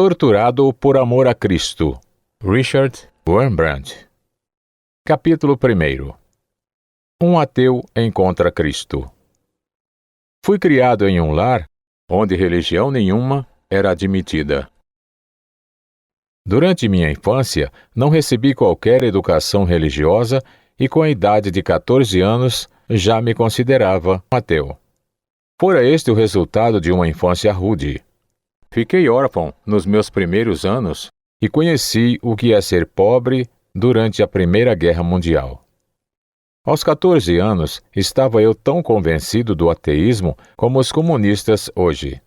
Torturado por amor a Cristo. Richard Wurmbrand. Capítulo 1. Um ateu encontra Cristo. Fui criado em um lar onde religião nenhuma era admitida. Durante minha infância, não recebi qualquer educação religiosa e com a idade de 14 anos já me considerava ateu. Fora este o resultado de uma infância rude. Fiquei órfão nos meus primeiros anos e conheci o que é ser pobre durante a Primeira Guerra Mundial. Aos 14 anos, estava eu tão convencido do ateísmo como os comunistas hoje.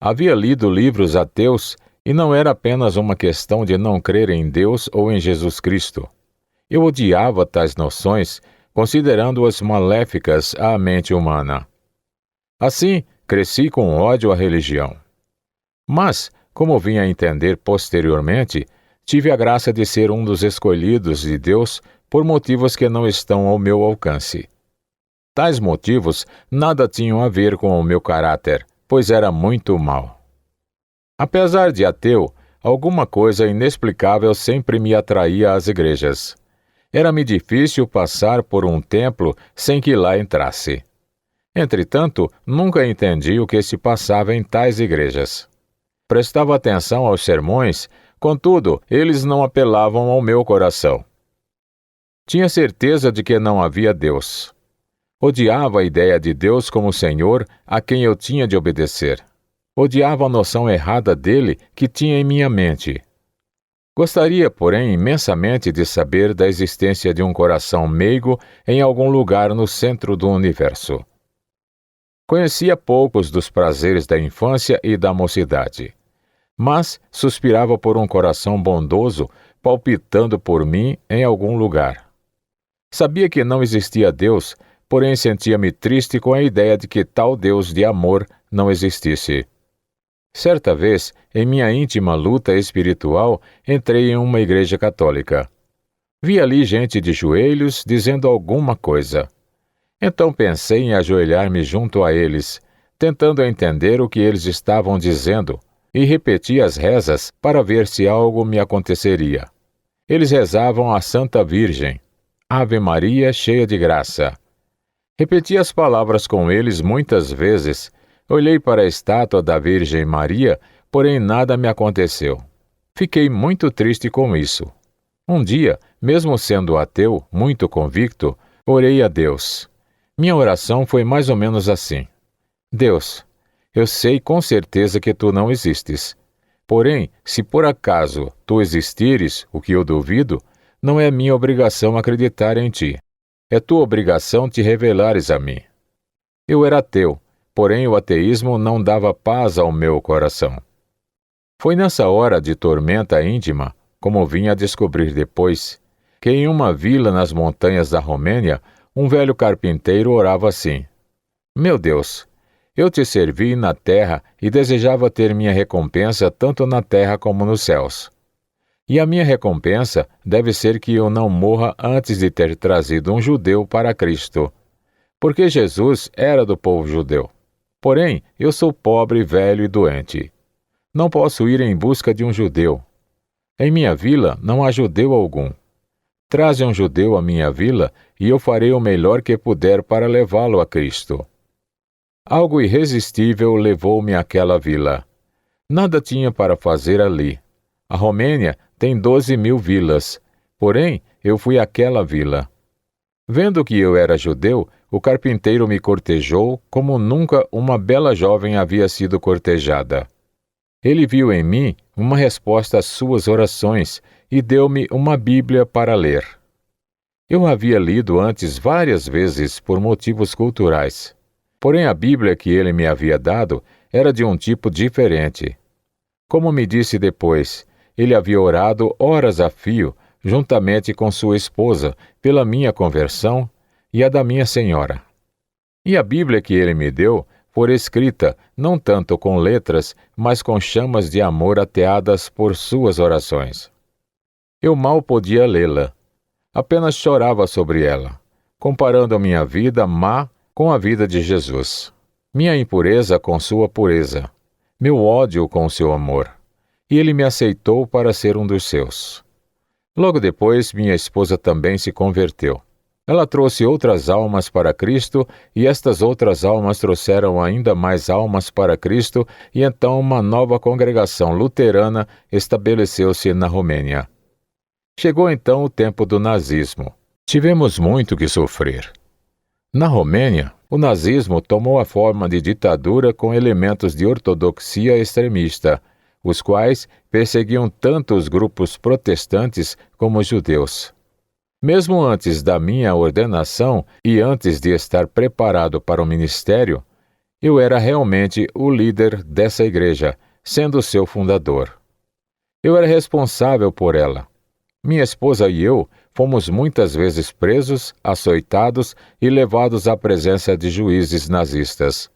Havia lido livros ateus e não era apenas uma questão de não crer em Deus ou em Jesus Cristo. Eu odiava tais noções, considerando-as maléficas à mente humana. Assim, cresci com ódio à religião. Mas, como vim a entender posteriormente, tive a graça de ser um dos escolhidos de Deus por motivos que não estão ao meu alcance. Tais motivos nada tinham a ver com o meu caráter, pois era muito mau. Apesar de ateu, alguma coisa inexplicável sempre me atraía às igrejas. Era-me difícil passar por um templo sem que lá entrasse. Entretanto, nunca entendi o que se passava em tais igrejas. Prestava atenção aos sermões, contudo, eles não apelavam ao meu coração. Tinha certeza de que não havia Deus. Odiava a ideia de Deus como Senhor a quem eu tinha de obedecer. Odiava a noção errada dele que tinha em minha mente. Gostaria, porém, imensamente de saber da existência de um coração meigo em algum lugar no centro do universo. Conhecia poucos dos prazeres da infância e da mocidade, mas suspirava por um coração bondoso palpitando por mim em algum lugar. Sabia que não existia Deus, porém sentia-me triste com a ideia de que tal Deus de amor não existisse. Certa vez, em minha íntima luta espiritual, entrei em uma igreja católica. Vi ali gente de joelhos dizendo alguma coisa. Então pensei em ajoelhar-me junto a eles, tentando entender o que eles estavam dizendo, e repeti as rezas para ver se algo me aconteceria. Eles rezavam à Santa Virgem, Ave Maria, cheia de graça. Repeti as palavras com eles muitas vezes. Olhei para a estátua da Virgem Maria, porém nada me aconteceu. Fiquei muito triste com isso. Um dia, mesmo sendo ateu, muito convicto, orei a Deus. Minha oração foi mais ou menos assim: Deus, eu sei com certeza que tu não existes. Porém, se por acaso tu existires, o que eu duvido, não é minha obrigação acreditar em ti. É tua obrigação te revelares a mim. Eu era ateu, porém o ateísmo não dava paz ao meu coração. Foi nessa hora de tormenta íntima, como vim a descobrir depois, que em uma vila nas montanhas da Romênia, um velho carpinteiro orava assim: Meu Deus, eu te servi na terra e desejava ter minha recompensa tanto na terra como nos céus. E a minha recompensa deve ser que eu não morra antes de ter trazido um judeu para Cristo, porque Jesus era do povo judeu. Porém, eu sou pobre, velho e doente. Não posso ir em busca de um judeu. Em minha vila não há judeu algum. Traze um judeu à minha vila e eu farei o melhor que puder para levá-lo a Cristo. Algo irresistível levou-me àquela vila. Nada tinha para fazer ali. A Romênia tem 12.000 vilas, porém eu fui àquela vila. Vendo que eu era judeu, o carpinteiro me cortejou como nunca uma bela jovem havia sido cortejada. Ele viu em mim uma resposta às suas orações e deu-me uma Bíblia para ler. Eu havia lido antes várias vezes por motivos culturais, porém a Bíblia que ele me havia dado era de um tipo diferente. Como me disse depois, ele havia orado horas a fio, juntamente com sua esposa, pela minha conversão e a da minha senhora. E a Bíblia que ele me deu fora escrita, não tanto com letras, mas com chamas de amor ateadas por suas orações. Eu mal podia lê-la. Apenas chorava sobre ela, comparando a minha vida má com a vida de Jesus. Minha impureza com sua pureza. Meu ódio com seu amor. e ele me aceitou para ser um dos seus. Logo depois, minha esposa também se converteu. Ela trouxe outras almas para Cristo, e estas outras almas trouxeram ainda mais almas para Cristo, e então uma nova congregação luterana estabeleceu-se na Romênia. Chegou então o tempo do nazismo. Tivemos muito que sofrer. Na Romênia, o nazismo tomou a forma de ditadura com elementos de ortodoxia extremista, os quais perseguiam tanto os grupos protestantes como os judeus. Mesmo antes da minha ordenação e antes de estar preparado para o ministério, eu era realmente o líder dessa igreja, sendo seu fundador. Eu era responsável por ela. Minha esposa e eu fomos muitas vezes presos, açoitados e levados à presença de juízes nazistas.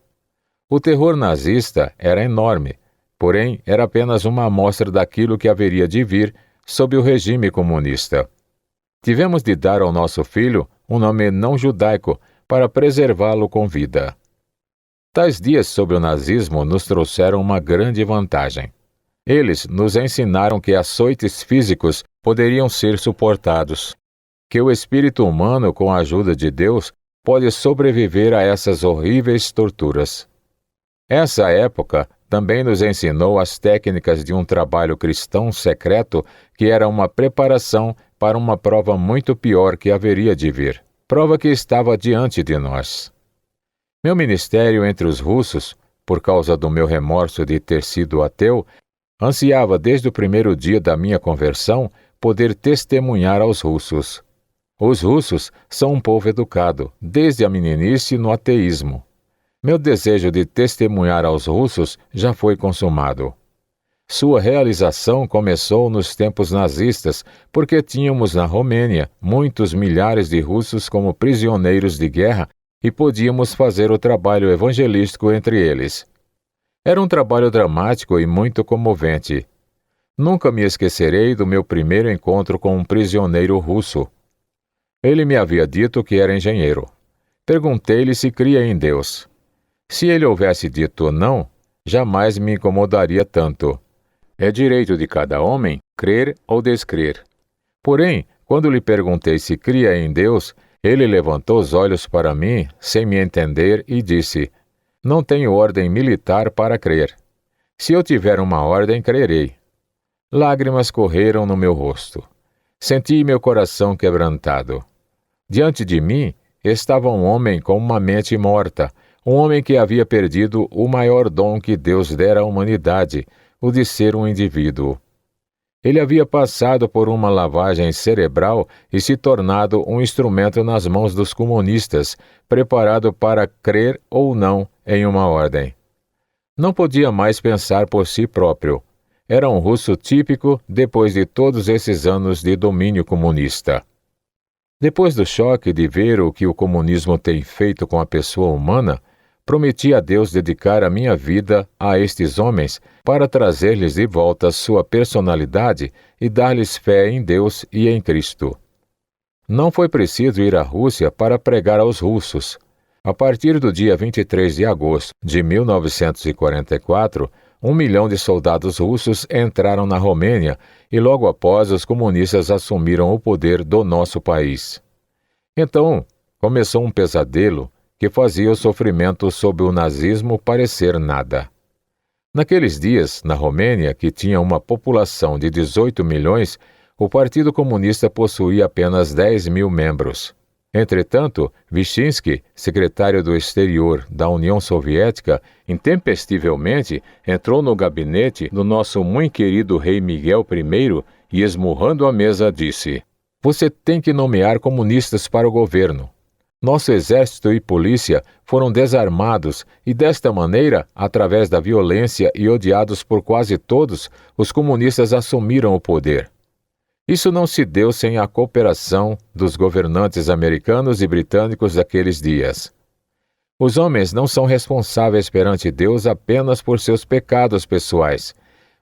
O terror nazista era enorme, porém era apenas uma amostra daquilo que haveria de vir sob o regime comunista. Tivemos de dar ao nosso filho um nome não judaico para preservá-lo com vida. Tais dias sob o nazismo nos trouxeram uma grande vantagem. Eles nos ensinaram que açoites físicos poderiam ser suportados, que o espírito humano, com a ajuda de Deus, pode sobreviver a essas horríveis torturas. Essa época também nos ensinou as técnicas de um trabalho cristão secreto que era uma preparação para uma prova muito pior que haveria de vir, prova que estava diante de nós. Meu ministério entre os russos, por causa do meu remorso de ter sido ateu, ansiava desde o primeiro dia da minha conversão poder testemunhar aos russos. Os russos são um povo educado, desde a meninice no ateísmo. Meu desejo de testemunhar aos russos já foi consumado. Sua realização começou nos tempos nazistas, porque tínhamos na Romênia muitos milhares de russos como prisioneiros de guerra e podíamos fazer o trabalho evangelístico entre eles. Era um trabalho dramático e muito comovente. Nunca me esquecerei do meu primeiro encontro com um prisioneiro russo. Ele me havia dito que era engenheiro. Perguntei-lhe se cria em Deus. Se ele houvesse dito não, jamais me incomodaria tanto. É direito de cada homem crer ou descrer. Porém, quando lhe perguntei se cria em Deus, ele levantou os olhos para mim, sem me entender, e disse: "Não tenho ordem militar para crer. Se eu tiver uma ordem, crerei." Lágrimas correram no meu rosto. Senti meu coração quebrantado. Diante de mim estava um homem com uma mente morta, um homem que havia perdido o maior dom que Deus dera à humanidade, o de ser um indivíduo. Ele havia passado por uma lavagem cerebral e se tornado um instrumento nas mãos dos comunistas, preparado para crer ou não em uma ordem. Não podia mais pensar por si próprio. Era um russo típico depois de todos esses anos de domínio comunista. Depois do choque de ver o que o comunismo tem feito com a pessoa humana, prometi a Deus dedicar a minha vida a estes homens para trazer-lhes de volta sua personalidade e dar-lhes fé em Deus e em Cristo. Não foi preciso ir à Rússia para pregar aos russos. A partir do dia 23 de agosto de 1944, 1 milhão de soldados russos entraram na Romênia e logo após os comunistas assumiram o poder do nosso país. Então, começou um pesadelo que fazia o sofrimento sob o nazismo parecer nada. Naqueles dias, na Romênia, que tinha uma população de 18 milhões, o Partido Comunista possuía apenas 10 mil membros. Entretanto, Vyshinsky, secretário do Exterior da União Soviética, intempestivamente entrou no gabinete do nosso muito querido rei Miguel I e, esmurrando a mesa, disse: "Você tem que nomear comunistas para o governo." Nosso exército e polícia foram desarmados e, desta maneira, através da violência e odiados por quase todos, os comunistas assumiram o poder. Isso não se deu sem a cooperação dos governantes americanos e britânicos daqueles dias. Os homens não são responsáveis perante Deus apenas por seus pecados pessoais,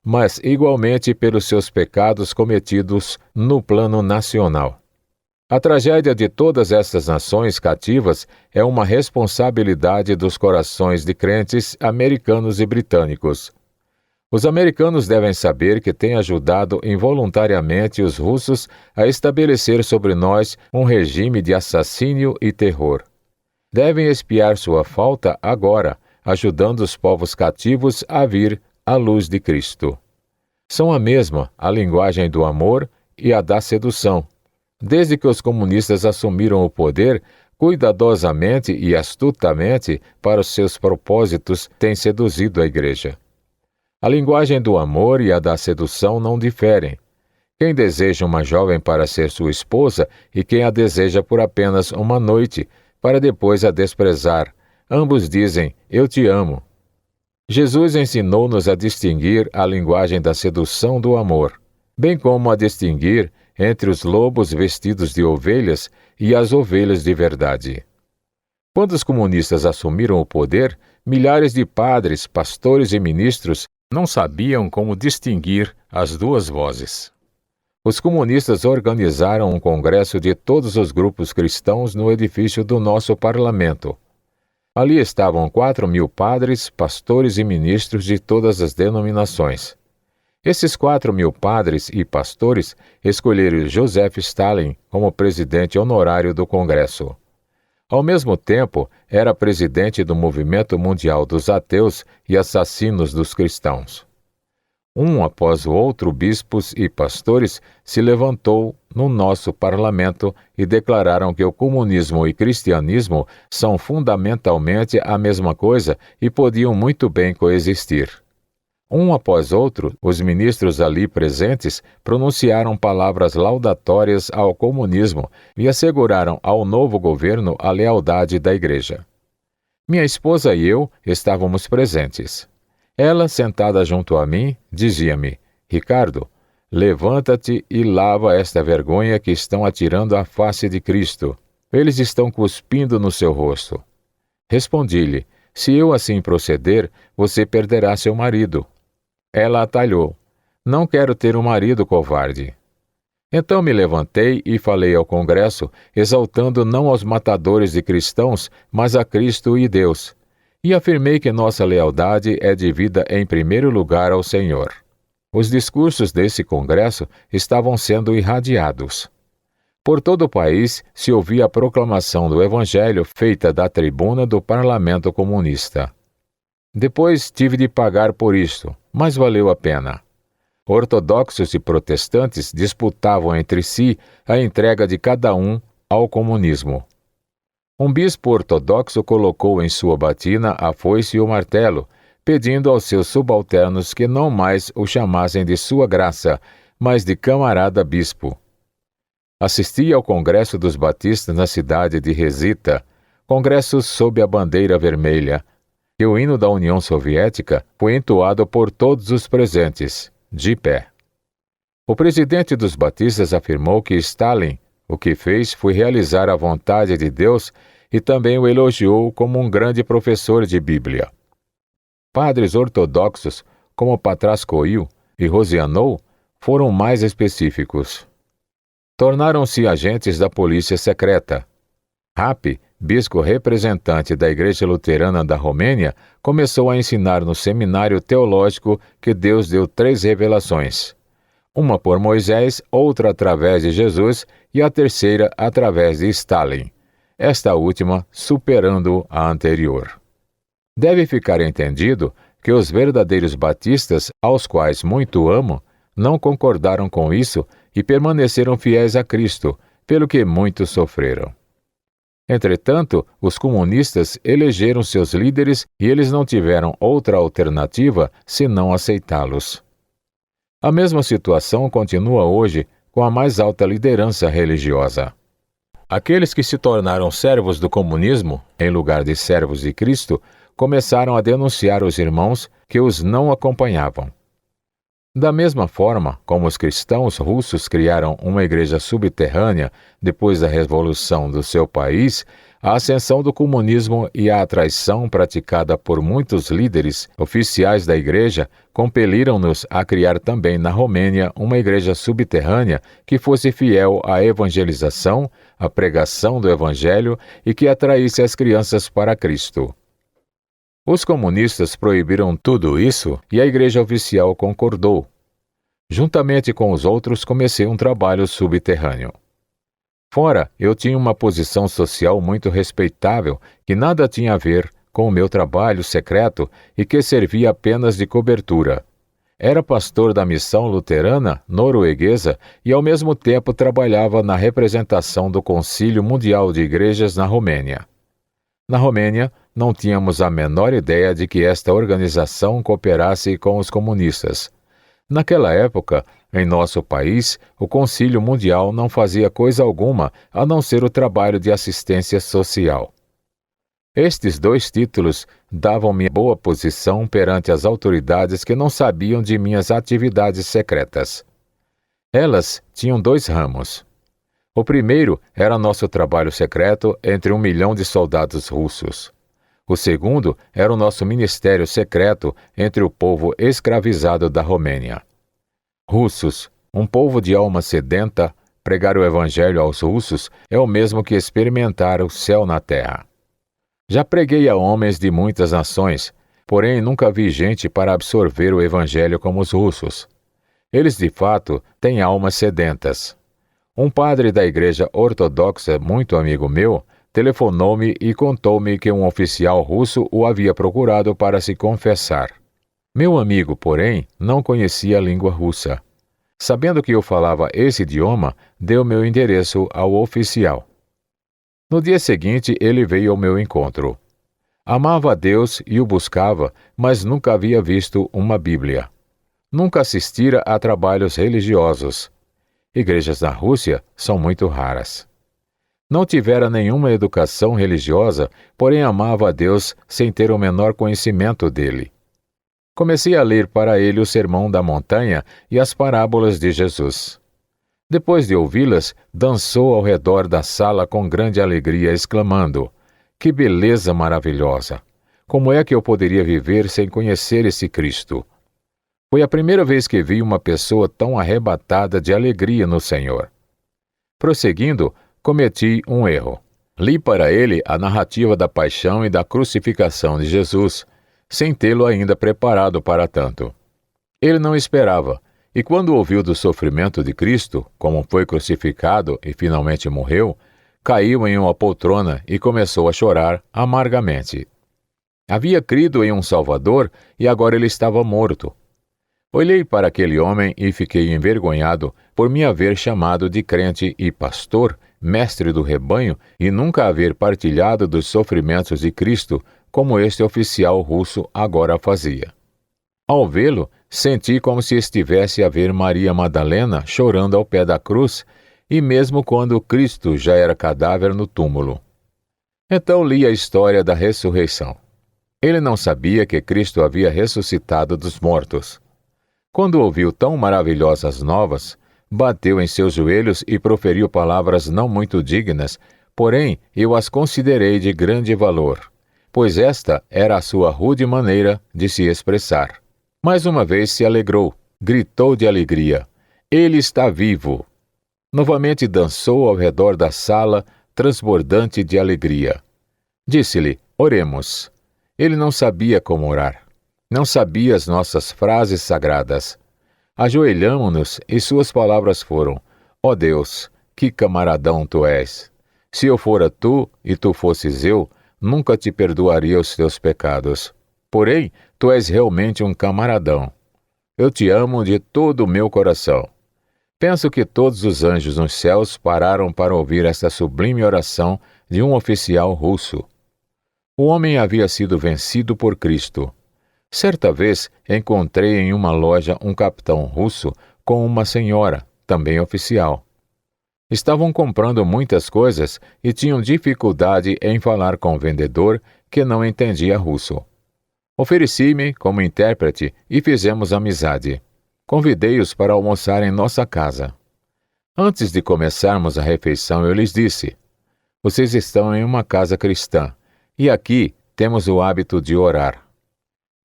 mas igualmente pelos seus pecados cometidos no plano nacional. A tragédia de todas essas nações cativas é uma responsabilidade dos corações de crentes americanos e britânicos. Os americanos devem saber que têm ajudado involuntariamente os russos a estabelecer sobre nós um regime de assassínio e terror. Devem expiar sua falta agora, ajudando os povos cativos a vir à luz de Cristo. São a mesma a linguagem do amor e a da sedução. Desde que os comunistas assumiram o poder, cuidadosamente e astutamente para os seus propósitos, têm seduzido a Igreja. A linguagem do amor e a da sedução não diferem. Quem deseja uma jovem para ser sua esposa e quem a deseja por apenas uma noite, para depois a desprezar. Ambos dizem, eu te amo. Jesus ensinou-nos a distinguir a linguagem da sedução do amor, bem como a distinguir entre os lobos vestidos de ovelhas e as ovelhas de verdade. Quando os comunistas assumiram o poder, milhares de padres, pastores e ministros não sabiam como distinguir as duas vozes. Os comunistas organizaram um congresso de todos os grupos cristãos no edifício do nosso parlamento. Ali estavam 4.000 padres, pastores e ministros de todas as denominações. Esses 4.000 padres e pastores escolheram Joseph Stalin como presidente honorário do Congresso. Ao mesmo tempo, era presidente do Movimento Mundial dos Ateus e Assassinos dos Cristãos. Um após o outro, bispos e pastores se levantou no nosso parlamento e declararam que o comunismo e cristianismo são fundamentalmente a mesma coisa e podiam muito bem coexistir. Um após outro, os ministros ali presentes pronunciaram palavras laudatórias ao comunismo e asseguraram ao novo governo a lealdade da Igreja. Minha esposa e eu estávamos presentes. Ela, sentada junto a mim, dizia-me, Ricardo, levanta-te e lava esta vergonha que estão atirando à face de Cristo. Eles estão cuspindo no seu rosto. Respondi-lhe, se eu assim proceder, você perderá seu marido. Ela atalhou, não quero ter um marido covarde. Então me levantei e falei ao Congresso, exaltando não aos matadores de cristãos, mas a Cristo e Deus, e afirmei que nossa lealdade é devida em primeiro lugar ao Senhor. Os discursos desse Congresso estavam sendo irradiados. Por todo o país se ouvia a proclamação do Evangelho feita da tribuna do Parlamento Comunista. Depois tive de pagar por isto, mas valeu a pena. Ortodoxos e protestantes disputavam entre si a entrega de cada um ao comunismo. Um bispo ortodoxo colocou em sua batina a foice e o martelo, pedindo aos seus subalternos que não mais o chamassem de sua graça, mas de camarada bispo. Assisti ao Congresso dos Batistas na cidade de Resita, congresso sob a bandeira vermelha, e o hino da União Soviética foi entoado por todos os presentes, de pé. O presidente dos batistas afirmou que Stalin, o que fez foi realizar a vontade de Deus e também o elogiou como um grande professor de Bíblia. Padres ortodoxos, como Patrascoil e Rosianou, foram mais específicos. Tornaram-se agentes da polícia secreta. Rapi, bispo representante da Igreja Luterana da Romênia, começou a ensinar no seminário teológico que Deus deu 3 revelações. Uma por Moisés, outra através de Jesus e a terceira através de Stalin. Esta última superando a anterior. Deve ficar entendido que os verdadeiros batistas, aos quais muito amo, não concordaram com isso e permaneceram fiéis a Cristo, pelo que muitos sofreram. Entretanto, os comunistas elegeram seus líderes e eles não tiveram outra alternativa senão aceitá-los. A mesma situação continua hoje com a mais alta liderança religiosa. Aqueles que se tornaram servos do comunismo, em lugar de servos de Cristo, começaram a denunciar os irmãos que os não acompanhavam. Da mesma forma como os cristãos russos criaram uma igreja subterrânea depois da revolução do seu país, a ascensão do comunismo e a traição praticada por muitos líderes oficiais da igreja compeliram-nos a criar também na Romênia uma igreja subterrânea que fosse fiel à evangelização, à pregação do evangelho e que atraísse as crianças para Cristo. Os comunistas proibiram tudo isso e a igreja oficial concordou. Juntamente com os outros, comecei um trabalho subterrâneo. Fora, eu tinha uma posição social muito respeitável que nada tinha a ver com o meu trabalho secreto e que servia apenas de cobertura. Era pastor da missão luterana norueguesa e ao mesmo tempo trabalhava na representação do Concílio Mundial de Igrejas na Romênia. Na Romênia, não tínhamos a menor ideia de que esta organização cooperasse com os comunistas. Naquela época, em nosso país, o Concílio Mundial não fazia coisa alguma a não ser o trabalho de assistência social. Estes 2 títulos davam-me boa posição perante as autoridades que não sabiam de minhas atividades secretas. Elas tinham 2 ramos. O primeiro era nosso trabalho secreto entre 1 milhão de soldados russos. O segundo era o nosso ministério secreto entre o povo escravizado da Romênia. Russos, um povo de alma sedenta, pregar o evangelho aos russos é o mesmo que experimentar o céu na terra. Já preguei a homens de muitas nações, porém nunca vi gente para absorver o evangelho como os russos. Eles, de fato, têm almas sedentas. Um padre da igreja ortodoxa, muito amigo meu, telefonou-me e contou-me que um oficial russo o havia procurado para se confessar. Meu amigo, porém, não conhecia a língua russa. Sabendo que eu falava esse idioma, deu meu endereço ao oficial. No dia seguinte, ele veio ao meu encontro. Amava a Deus e o buscava, mas nunca havia visto uma Bíblia. Nunca assistira a trabalhos religiosos. Igrejas na Rússia são muito raras. Não tivera nenhuma educação religiosa, porém amava a Deus sem ter o menor conhecimento dele. Comecei a ler para ele o Sermão da Montanha e as parábolas de Jesus. Depois de ouvi-las, dançou ao redor da sala com grande alegria, exclamando: "Que beleza maravilhosa! Como é que eu poderia viver sem conhecer esse Cristo?" Foi a primeira vez que vi uma pessoa tão arrebatada de alegria no Senhor. Prosseguindo, cometi um erro. Li para ele a narrativa da paixão e da crucificação de Jesus, sem tê-lo ainda preparado para tanto. Ele não esperava, e quando ouviu do sofrimento de Cristo, como foi crucificado e finalmente morreu, caiu em uma poltrona e começou a chorar amargamente. Havia crido em um Salvador e agora ele estava morto. Olhei para aquele homem e fiquei envergonhado por me haver chamado de crente e pastor, mestre do rebanho, e nunca haver partilhado dos sofrimentos de Cristo, como este oficial russo agora fazia. Ao vê-lo, senti como se estivesse a ver Maria Madalena chorando ao pé da cruz, e mesmo quando Cristo já era cadáver no túmulo. Então li a história da ressurreição. Ele não sabia que Cristo havia ressuscitado dos mortos. Quando ouviu tão maravilhosas novas, bateu em seus joelhos e proferiu palavras não muito dignas, porém eu as considerei de grande valor, pois esta era a sua rude maneira de se expressar. Mais uma vez se alegrou, gritou de alegria: "Ele está vivo!" Novamente dançou ao redor da sala, transbordante de alegria. Disse-lhe: "Oremos." Ele não sabia como orar. Não sabia as nossas frases sagradas. Ajoelhamo-nos e suas palavras foram: "Ó Deus, que camaradão tu és! Se eu fora tu e tu fosses eu, nunca te perdoaria os teus pecados. Porém, tu és realmente um camaradão. Eu te amo de todo o meu coração." Penso que todos os anjos nos céus pararam para ouvir esta sublime oração de um oficial russo. O homem havia sido vencido por Cristo. Certa vez encontrei em uma loja um capitão russo com uma senhora, também oficial. Estavam comprando muitas coisas e tinham dificuldade em falar com o vendedor, que não entendia russo. Ofereci-me como intérprete e fizemos amizade. Convidei-os para almoçar em nossa casa. Antes de começarmos a refeição, eu lhes disse: "Vocês estão em uma casa cristã, e aqui temos o hábito de orar."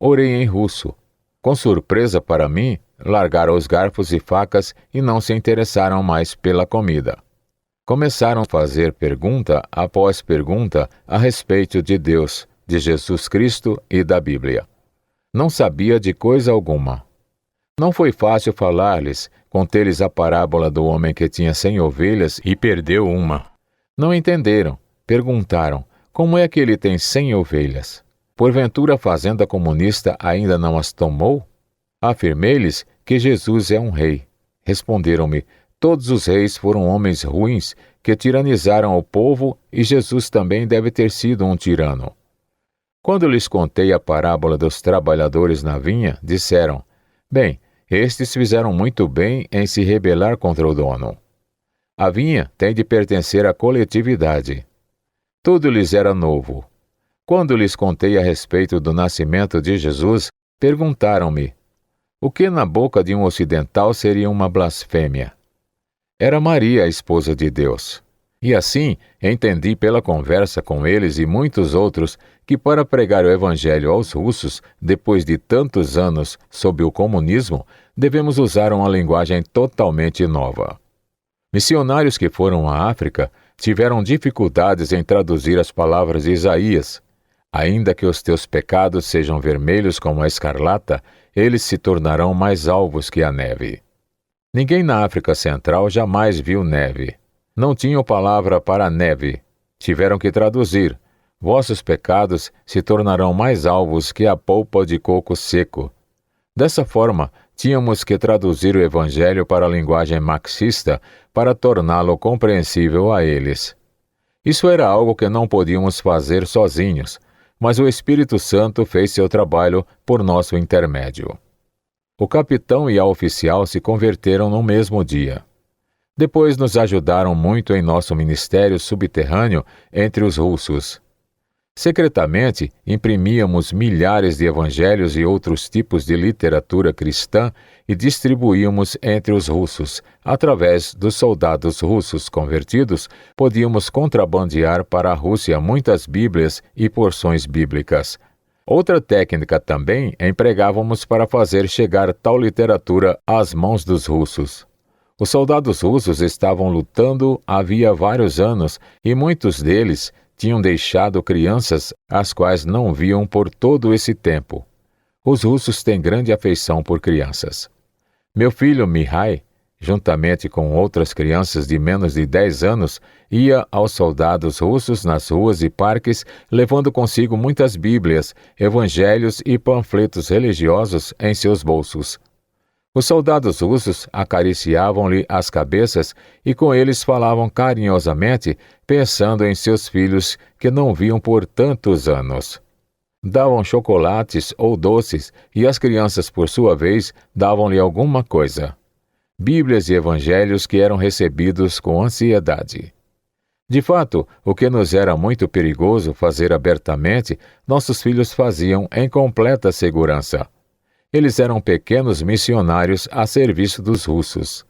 Orei em russo. Com surpresa para mim, largaram os garfos e facas e não se interessaram mais pela comida. Começaram a fazer pergunta após pergunta a respeito de Deus, de Jesus Cristo e da Bíblia. Não sabia de coisa alguma. Não foi fácil falar-lhes, conter-lhes a parábola do homem que tinha 100 ovelhas e perdeu uma. Não entenderam. Perguntaram, como é que ele tem 100 ovelhas? Porventura a fazenda comunista ainda não as tomou? Afirmei-lhes que Jesus é um rei. Responderam-me, todos os reis foram homens ruins que tiranizaram o povo e Jesus também deve ter sido um tirano. Quando lhes contei a parábola dos trabalhadores na vinha, disseram, bem, estes fizeram muito bem em se rebelar contra o dono. A vinha tem de pertencer à coletividade. Tudo lhes era novo. Quando lhes contei a respeito do nascimento de Jesus, perguntaram-me, o que na boca de um ocidental seria uma blasfêmia? Era Maria a esposa de Deus. E assim, entendi pela conversa com eles e muitos outros que para pregar o evangelho aos russos, depois de tantos anos sob o comunismo, devemos usar uma linguagem totalmente nova. Missionários que foram à África tiveram dificuldades em traduzir as palavras de Isaías. Ainda que os teus pecados sejam vermelhos como a escarlata, eles se tornarão mais alvos que a neve. Ninguém na África Central jamais viu neve. Não tinham palavra para neve. Tiveram que traduzir. Vossos pecados se tornarão mais alvos que a polpa de coco seco. Dessa forma, tínhamos que traduzir o Evangelho para a linguagem marxista para torná-lo compreensível a eles. Isso era algo que não podíamos fazer sozinhos, mas o Espírito Santo fez seu trabalho por nosso intermédio. O capitão e a oficial se converteram no mesmo dia. Depois nos ajudaram muito em nosso ministério subterrâneo entre os russos. Secretamente, imprimíamos milhares de evangelhos e outros tipos de literatura cristã e distribuíamos entre os russos. Através dos soldados russos convertidos, podíamos contrabandear para a Rússia muitas Bíblias e porções bíblicas. Outra técnica também empregávamos para fazer chegar tal literatura às mãos dos russos. Os soldados russos estavam lutando havia vários anos e muitos deles tinham deixado crianças as quais não viam por todo esse tempo. Os russos têm grande afeição por crianças. Meu filho Mihai, juntamente com outras crianças de menos de 10 anos, ia aos soldados russos nas ruas e parques, levando consigo muitas Bíblias, evangelhos e panfletos religiosos em seus bolsos. Os soldados russos acariciavam-lhe as cabeças e com eles falavam carinhosamente, pensando em seus filhos que não viam por tantos anos. Davam chocolates ou doces e as crianças, por sua vez, davam-lhe alguma coisa. Bíblias e evangelhos que eram recebidos com ansiedade. De fato, o que nos era muito perigoso fazer abertamente, nossos filhos faziam em completa segurança. Eles eram pequenos missionários a serviço dos russos.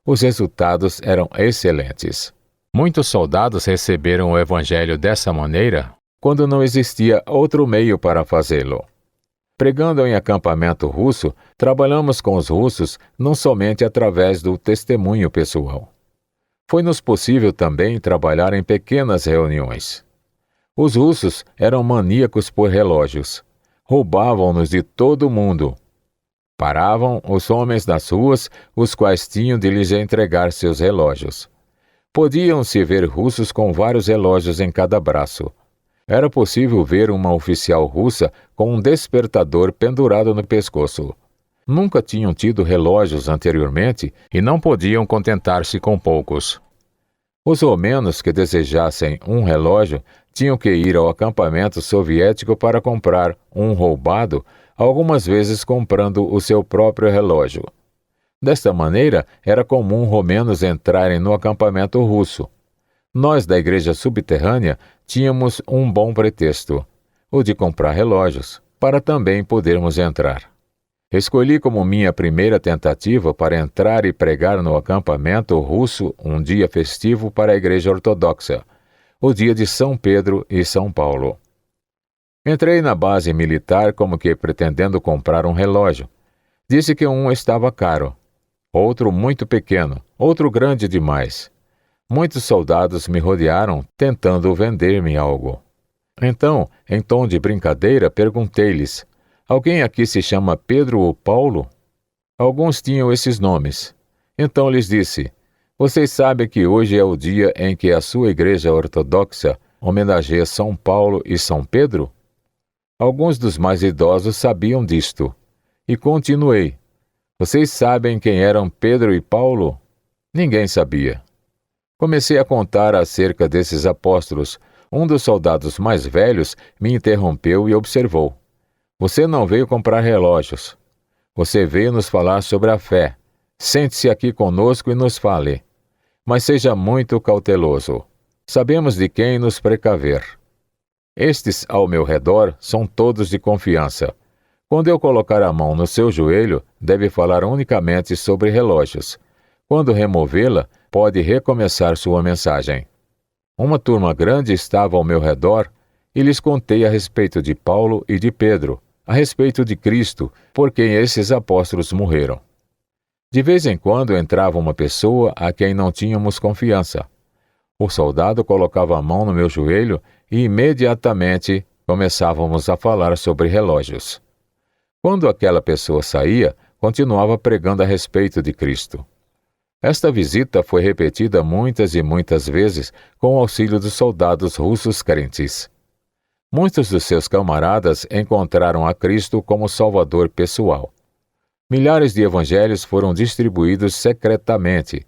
Os resultados eram excelentes. Muitos soldados receberam o evangelho dessa maneira, quando não existia outro meio para fazê-lo. Pregando em acampamento russo, trabalhamos com os russos não somente através do testemunho pessoal. Foi-nos possível também trabalhar em pequenas reuniões. Os russos eram maníacos por relógios. Roubavam-nos de todo mundo. Paravam os homens das ruas, os quais tinham de lhes entregar seus relógios. Podiam-se ver russos com vários relógios em cada braço. Era possível ver uma oficial russa com um despertador pendurado no pescoço. Nunca tinham tido relógios anteriormente e não podiam contentar-se com poucos. Os romenos que desejassem um relógio tinham que ir ao acampamento soviético para comprar um roubado, algumas vezes comprando o seu próprio relógio. Desta maneira, era comum romenos entrarem no acampamento russo. Nós, da igreja subterrânea, tínhamos um bom pretexto, o de comprar relógios, para também podermos entrar. Escolhi como minha primeira tentativa para entrar e pregar no acampamento russo um dia festivo para a igreja ortodoxa, o dia de São Pedro e São Paulo. Entrei na base militar como que pretendendo comprar um relógio. Disse que um estava caro, outro muito pequeno, outro grande demais. Muitos soldados me rodearam tentando vender-me algo. Então, em tom de brincadeira, perguntei-lhes: alguém aqui se chama Pedro ou Paulo? Alguns tinham esses nomes. Então lhes disse: vocês sabem que hoje é o dia em que a sua igreja ortodoxa homenageia São Paulo e São Pedro? Alguns dos mais idosos sabiam disto. E continuei: vocês sabem quem eram Pedro e Paulo? Ninguém sabia. Comecei a contar acerca desses apóstolos. Um dos soldados mais velhos me interrompeu e observou: você não veio comprar relógios. Você veio nos falar sobre a fé. Sente-se aqui conosco e nos fale. Mas seja muito cauteloso. Sabemos de quem nos precaver. Estes ao meu redor são todos de confiança. Quando eu colocar a mão no seu joelho, deve falar unicamente sobre relógios. Quando removê-la, pode recomeçar sua mensagem. Uma turma grande estava ao meu redor e lhes contei a respeito de Paulo e de Pedro, a respeito de Cristo, por quem esses apóstolos morreram. De vez em quando entrava uma pessoa a quem não tínhamos confiança. O soldado colocava a mão no meu joelho e imediatamente começávamos a falar sobre relógios. Quando aquela pessoa saía, continuava pregando a respeito de Cristo. Esta visita foi repetida muitas e muitas vezes com o auxílio dos soldados russos crentes. Muitos dos seus camaradas encontraram a Cristo como Salvador pessoal. Milhares de evangelhos foram distribuídos secretamente.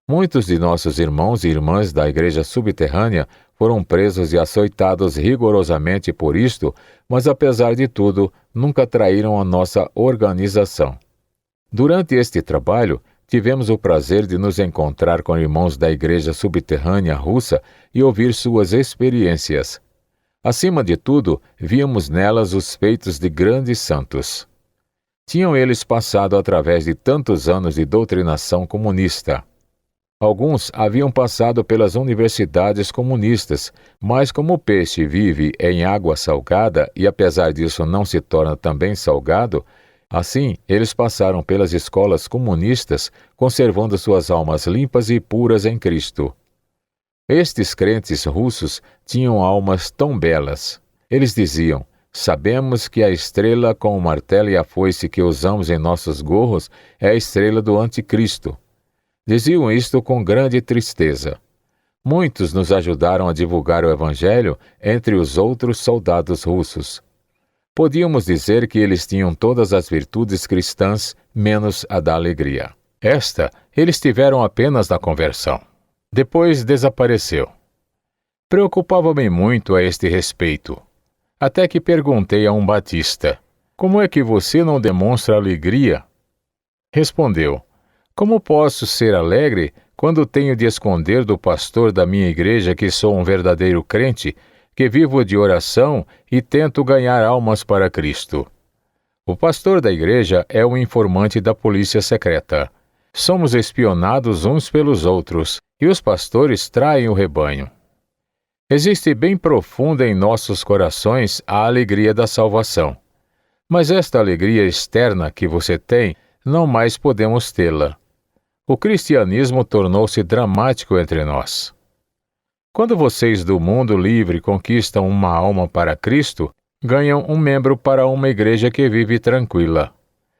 Muitos de nossos irmãos e irmãs da igreja subterrânea foram presos e açoitados rigorosamente por isto, mas apesar de tudo, nunca traíram a nossa organização. Durante este trabalho, tivemos o prazer de nos encontrar com irmãos da igreja subterrânea russa e ouvir suas experiências. Acima de tudo, víamos nelas os feitos de grandes santos. Tinham eles passado através de tantos anos de doutrinação comunista. Alguns haviam passado pelas universidades comunistas, mas como o peixe vive em água salgada e apesar disso não se torna também salgado, assim eles passaram pelas escolas comunistas, conservando suas almas limpas e puras em Cristo. Estes crentes russos tinham almas tão belas. Eles diziam: sabemos que a estrela com o martelo e a foice que usamos em nossos gorros é a estrela do anticristo. Diziam isto com grande tristeza. Muitos nos ajudaram a divulgar o evangelho entre os outros soldados russos. Podíamos dizer que eles tinham todas as virtudes cristãs, menos a da alegria. Esta, eles tiveram apenas na conversão. Depois desapareceu. Preocupava-me muito a este respeito. Até que perguntei a um batista: como é que você não demonstra alegria? Respondeu: como posso ser alegre quando tenho de esconder do pastor da minha igreja que sou um verdadeiro crente, que vivo de oração e tento ganhar almas para Cristo? O pastor da igreja é um informante da polícia secreta. Somos espionados uns pelos outros, e os pastores traem o rebanho. Existe bem profunda em nossos corações a alegria da salvação. Mas esta alegria externa que você tem, não mais podemos tê-la. O cristianismo tornou-se dramático entre nós. Quando vocês do mundo livre conquistam uma alma para Cristo, ganham um membro para uma igreja que vive tranquila.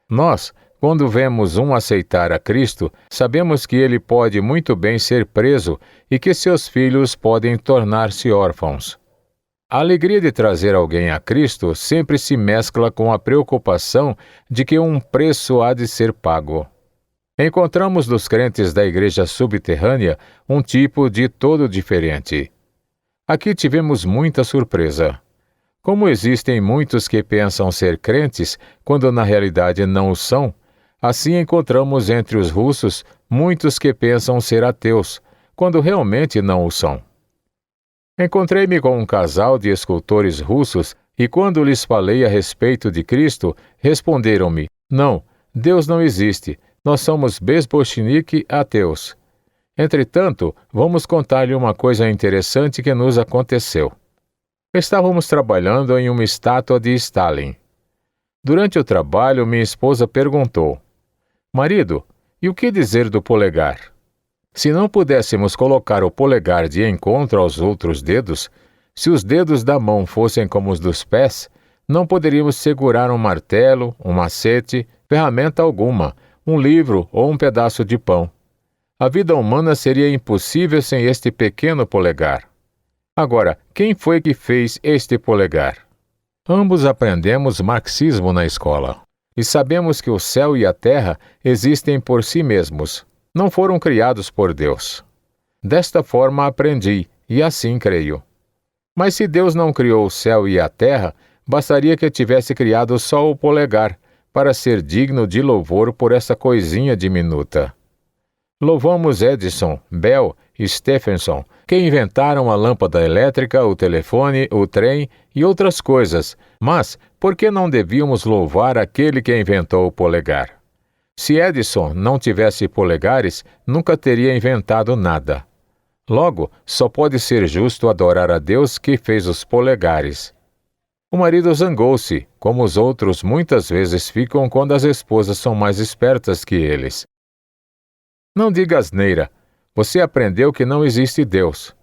Nós, quando vemos um aceitar a Cristo, sabemos que ele pode muito bem ser preso e que seus filhos podem tornar-se órfãos. A alegria de trazer alguém a Cristo sempre se mescla com a preocupação de que um preço há de ser pago. Encontramos nos crentes da igreja subterrânea um tipo de todo diferente. Aqui tivemos muita surpresa. Como existem muitos que pensam ser crentes, quando na realidade não o são, assim encontramos entre os russos muitos que pensam ser ateus, quando realmente não o são. Encontrei-me com um casal de escultores russos e quando lhes falei a respeito de Cristo, responderam-me: não, Deus não existe. Nós somos bezbochnik ateus. Entretanto, vamos contar-lhe uma coisa interessante que nos aconteceu. Estávamos trabalhando em uma estátua de Stalin. Durante o trabalho, minha esposa perguntou: marido, e o que dizer do polegar? Se não pudéssemos colocar o polegar de encontro aos outros dedos, Se os dedos da mão fossem como os dos pés, não poderíamos segurar um martelo, um macete, ferramenta alguma, um livro ou um pedaço de pão. A vida humana seria impossível sem este pequeno polegar. Agora, quem foi que fez este polegar? Ambos aprendemos marxismo na escola. E sabemos que o céu e a terra existem por si mesmos, não foram criados por Deus. Desta forma aprendi, e assim creio. Mas se Deus não criou o céu e a terra, bastaria que tivesse criado só o polegar, para ser digno de louvor por essa coisinha diminuta. Louvamos Edison, Bell e Stephenson, que inventaram a lâmpada elétrica, o telefone, o trem e outras coisas, mas por que não devíamos louvar aquele que inventou o polegar? Se Edison não tivesse polegares, nunca teria inventado nada. Logo, só pode ser justo adorar a Deus que fez os polegares. O marido zangou-se, como os outros muitas vezes ficam quando as esposas são mais espertas que eles. Não diga asneira. Você aprendeu que não existe Deus.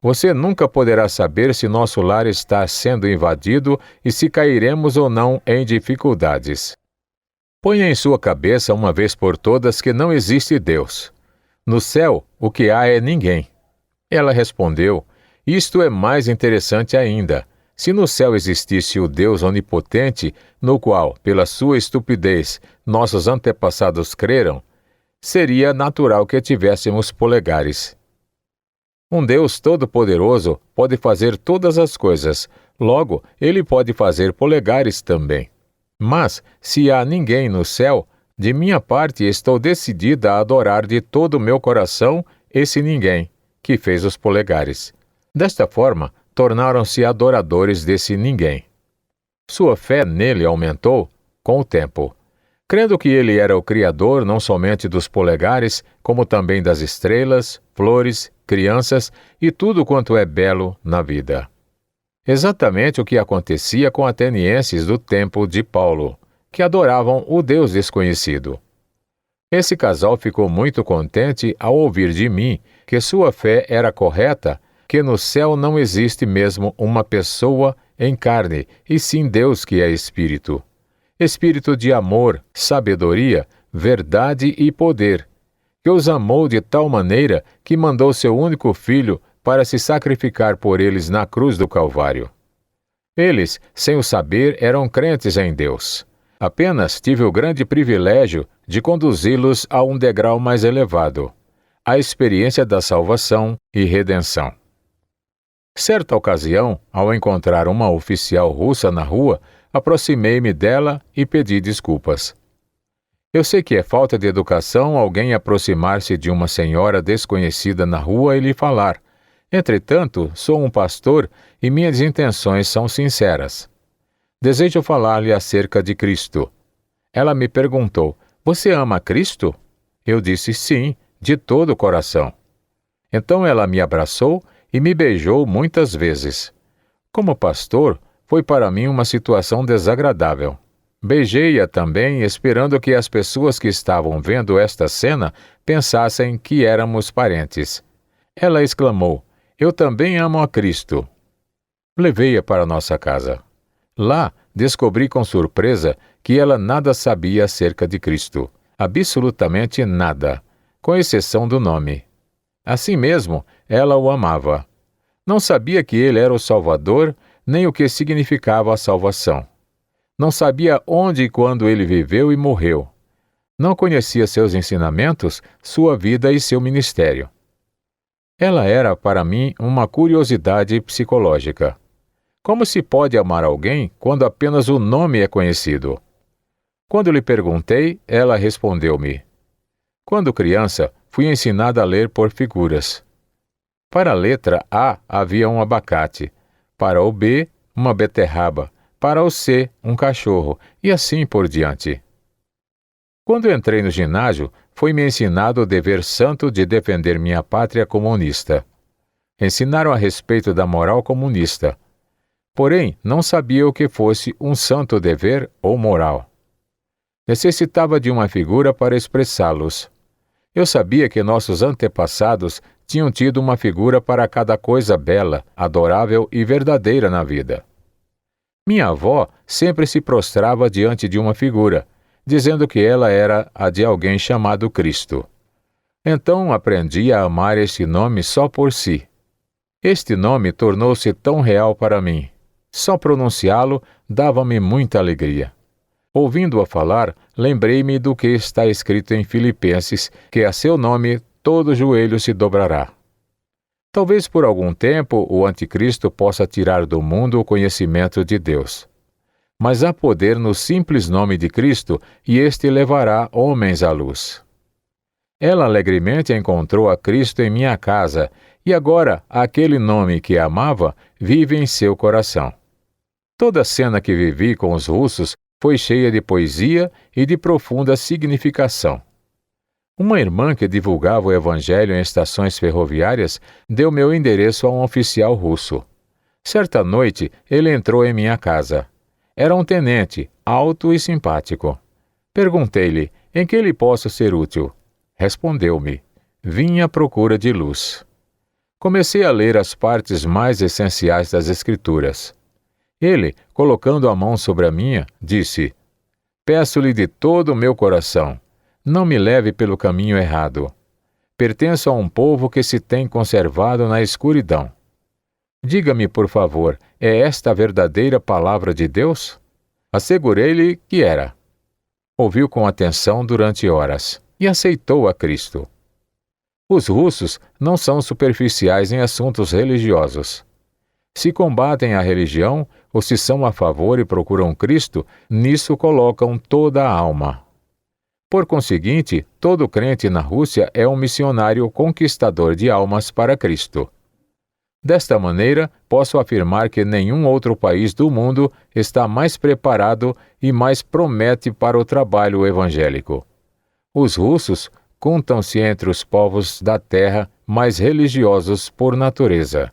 Você nunca poderá saber se nosso lar está sendo invadido e se cairemos ou não em dificuldades. Ponha em sua cabeça uma vez por todas que não existe Deus. No céu, o que há é ninguém. Ela respondeu, isto é mais interessante ainda. Se no céu existisse o Deus onipotente, no qual, pela sua estupidez, nossos antepassados creram, seria natural que tivéssemos polegares. Um Deus todo-poderoso pode fazer todas as coisas, logo, ele pode fazer polegares também. Mas, se há ninguém no céu, de minha parte estou decidida a adorar de todo o meu coração esse ninguém, que fez os polegares. Desta forma, tornaram-se adoradores desse ninguém. Sua fé nele aumentou com o tempo. Crendo que ele era o criador não somente dos polegares, como também das estrelas, flores, crianças e tudo quanto é belo na vida. Exatamente o que acontecia com atenienses do tempo de Paulo, que adoravam o Deus desconhecido. Esse casal ficou muito contente ao ouvir de mim que sua fé era correta, que no céu não existe mesmo uma pessoa em carne, e sim Deus que é Espírito. Espírito de amor, sabedoria, verdade e poder, que os amou de tal maneira que mandou seu único filho para se sacrificar por eles na cruz do Calvário. Eles, sem o saber, eram crentes em Deus. Apenas tive o grande privilégio de conduzi-los a um degrau mais elevado, a experiência da salvação e redenção. Certa ocasião, ao encontrar uma oficial russa na rua, aproximei-me dela e pedi desculpas. Eu sei que é falta de educação alguém aproximar-se de uma senhora desconhecida na rua e lhe falar. Entretanto, sou um pastor e minhas intenções são sinceras. Desejo falar-lhe acerca de Cristo. Ela me perguntou, você ama Cristo? Eu disse sim, de todo o coração. Então ela me abraçou e me beijou muitas vezes. Como pastor, foi para mim uma situação desagradável. Beijei-a também, esperando que as pessoas que estavam vendo esta cena pensassem que éramos parentes. Ela exclamou, eu também amo a Cristo. Levei-a para nossa casa. Lá, descobri com surpresa que ela nada sabia acerca de Cristo. Absolutamente nada, com exceção do nome. Assim mesmo, ela o amava. Não sabia que ele era o Salvador, nem o que significava a salvação. Não sabia onde e quando ele viveu e morreu. Não conhecia seus ensinamentos, sua vida e seu ministério. Ela era, para mim, uma curiosidade psicológica. Como se pode amar alguém quando apenas o nome é conhecido? Quando lhe perguntei, ela respondeu-me. Quando criança, fui ensinada a ler por figuras. Para a letra A havia um abacate, para o B, uma beterraba, para o C, um cachorro, e assim por diante. Quando entrei no ginásio, foi-me ensinado o dever santo de defender minha pátria comunista. Ensinaram a respeito da moral comunista. Porém, não sabia o que fosse um santo dever ou moral. Necessitava de uma figura para expressá-los. Eu sabia que nossos antepassados tinham tido uma figura para cada coisa bela, adorável e verdadeira na vida. Minha avó sempre se prostrava diante de uma figura, dizendo que ela era a de alguém chamado Cristo. Então aprendi a amar este nome só por si. Este nome tornou-se tão real para mim. Só pronunciá-lo dava-me muita alegria. Ouvindo-a falar, lembrei-me do que está escrito em Filipenses, que a seu nome todo joelho se dobrará. Talvez por algum tempo o anticristo possa tirar do mundo o conhecimento de Deus. Mas há poder no simples nome de Cristo, e este levará homens à luz. Ela alegremente encontrou a Cristo em minha casa, e agora aquele nome que amava vive em seu coração. Toda a cena que vivi com os russos foi cheia de poesia e de profunda significação. Uma irmã que divulgava o evangelho em estações ferroviárias deu meu endereço a um oficial russo. Certa noite, ele entrou em minha casa. Era um tenente, alto e simpático. Perguntei-lhe, em que lhe posso ser útil? Respondeu-me, vim à procura de luz. Comecei a ler as partes mais essenciais das Escrituras. Ele, colocando a mão sobre a minha, disse, peço-lhe de todo o meu coração, não me leve pelo caminho errado. Pertenço a um povo que se tem conservado na escuridão. Diga-me, por favor, é esta a verdadeira palavra de Deus? Assegurei-lhe que era. Ouviu com atenção durante horas e aceitou a Cristo. Os russos não são superficiais em assuntos religiosos. Se combatem a religião, ou se são a favor e procuram Cristo, nisso colocam toda a alma. Por conseguinte, todo crente na Rússia é um missionário conquistador de almas para Cristo. Desta maneira, posso afirmar que nenhum outro país do mundo está mais preparado e mais promete para o trabalho evangélico. Os russos contam-se entre os povos da terra mais religiosos por natureza.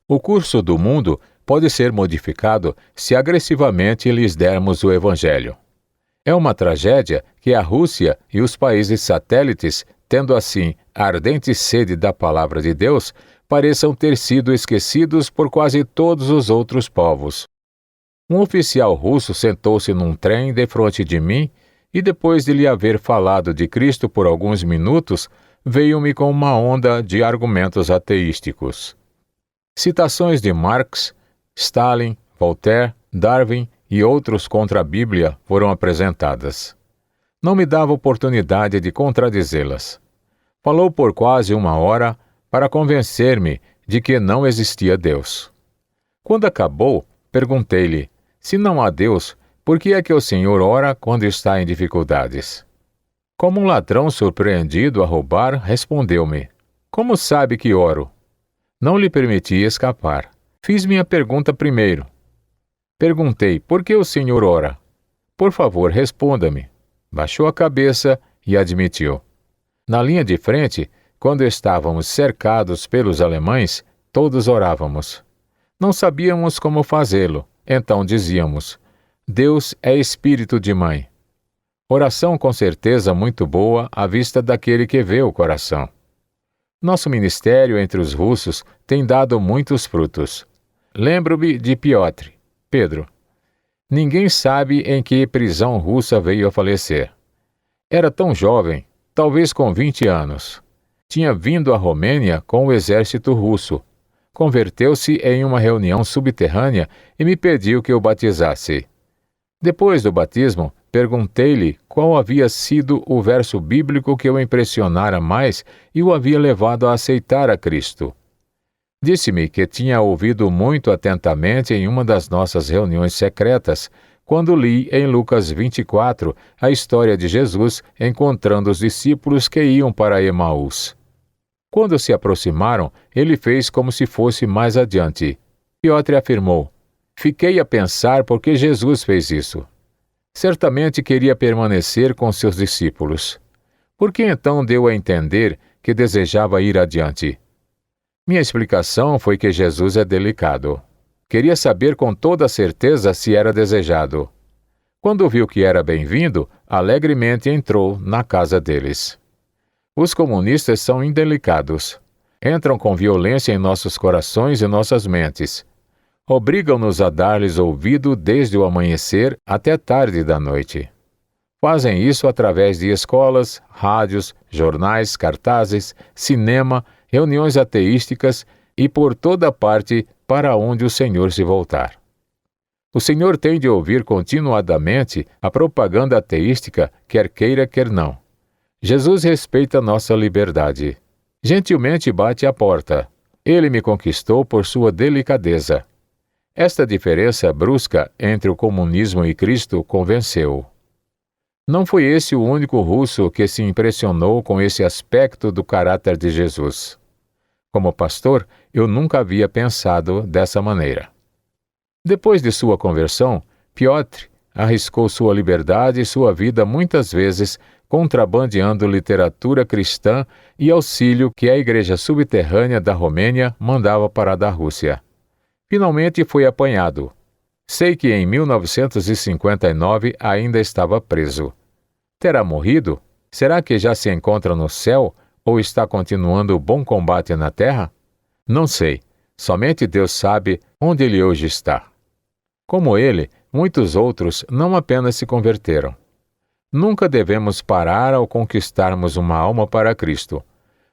O curso do mundo pode ser modificado se agressivamente lhes dermos o Evangelho. É uma tragédia que a Rússia e os países satélites, tendo assim a ardente sede da palavra de Deus, pareçam ter sido esquecidos por quase todos os outros povos. Um oficial russo sentou-se num trem defronte de mim e, depois de lhe haver falado de Cristo por alguns minutos, veio-me com uma onda de argumentos ateísticos. Citações de Marx, Stalin, Voltaire, Darwin e outros contra a Bíblia foram apresentadas. Não me dava oportunidade de contradizê-las. Falou por quase uma hora para convencer-me de que não existia Deus. Quando acabou, perguntei-lhe, se não há Deus, por que é que o Senhor ora quando está em dificuldades? Como um ladrão surpreendido a roubar, respondeu-me, como sabe que oro? Não lhe permiti escapar. Fiz minha pergunta primeiro. Perguntei, por que o Senhor ora? Por favor, responda-me. Baixou a cabeça e admitiu. Na linha de frente, quando estávamos cercados pelos alemães, todos orávamos. Não sabíamos como fazê-lo, então dizíamos, Deus é espírito de mãe. Oração com certeza muito boa à vista daquele que vê o coração. Nosso ministério entre os russos tem dado muitos frutos. Lembro-me de Piotr, Pedro. Ninguém sabe em que prisão russa veio a falecer. Era tão jovem, talvez com 20 anos. Tinha vindo à Romênia com o exército russo. Converteu-se em uma reunião subterrânea e me pediu que o batizasse. Depois do batismo, perguntei-lhe qual havia sido o verso bíblico que o impressionara mais e o havia levado a aceitar a Cristo. Disse-me que tinha ouvido muito atentamente em uma das nossas reuniões secretas, quando li em Lucas 24 a história de Jesus encontrando os discípulos que iam para Emaús. Quando se aproximaram, ele fez como se fosse mais adiante. Piotr afirmou, fiquei a pensar por que Jesus fez isso. Certamente queria permanecer com seus discípulos. Por que então deu a entender que desejava ir adiante? Minha explicação foi que Jesus é delicado. Queria saber com toda certeza se era desejado. Quando viu que era bem-vindo, alegremente entrou na casa deles. Os comunistas são indelicados. entram com violência em nossos corações e nossas mentes. Obrigam-nos a dar-lhes ouvido desde o amanhecer até tarde da noite. Fazem isso através de escolas, rádios, jornais, cartazes, cinema, reuniões ateísticas e por toda parte para onde o Senhor se voltar. O Senhor tem de ouvir continuadamente a propaganda ateística, quer queira, quer não. Jesus respeita nossa liberdade. Gentilmente bate à porta. Ele me conquistou por sua delicadeza. Esta diferença brusca entre o comunismo e Cristo convenceu-o. Não foi esse o único russo que se impressionou com esse aspecto do caráter de Jesus. Como pastor, eu nunca havia pensado dessa maneira. Depois de sua conversão, Piotr arriscou sua liberdade e sua vida muitas vezes contrabandeando literatura cristã e auxílio que a igreja subterrânea da Romênia mandava para a da Rússia. Finalmente foi apanhado. Sei que em 1959 ainda estava preso. Terá morrido? Será que já se encontra no céu ou está continuando o bom combate na terra? Não sei. Somente Deus sabe onde ele hoje está. Como ele, muitos outros não apenas se converteram. Nunca devemos parar ao conquistarmos uma alma para Cristo.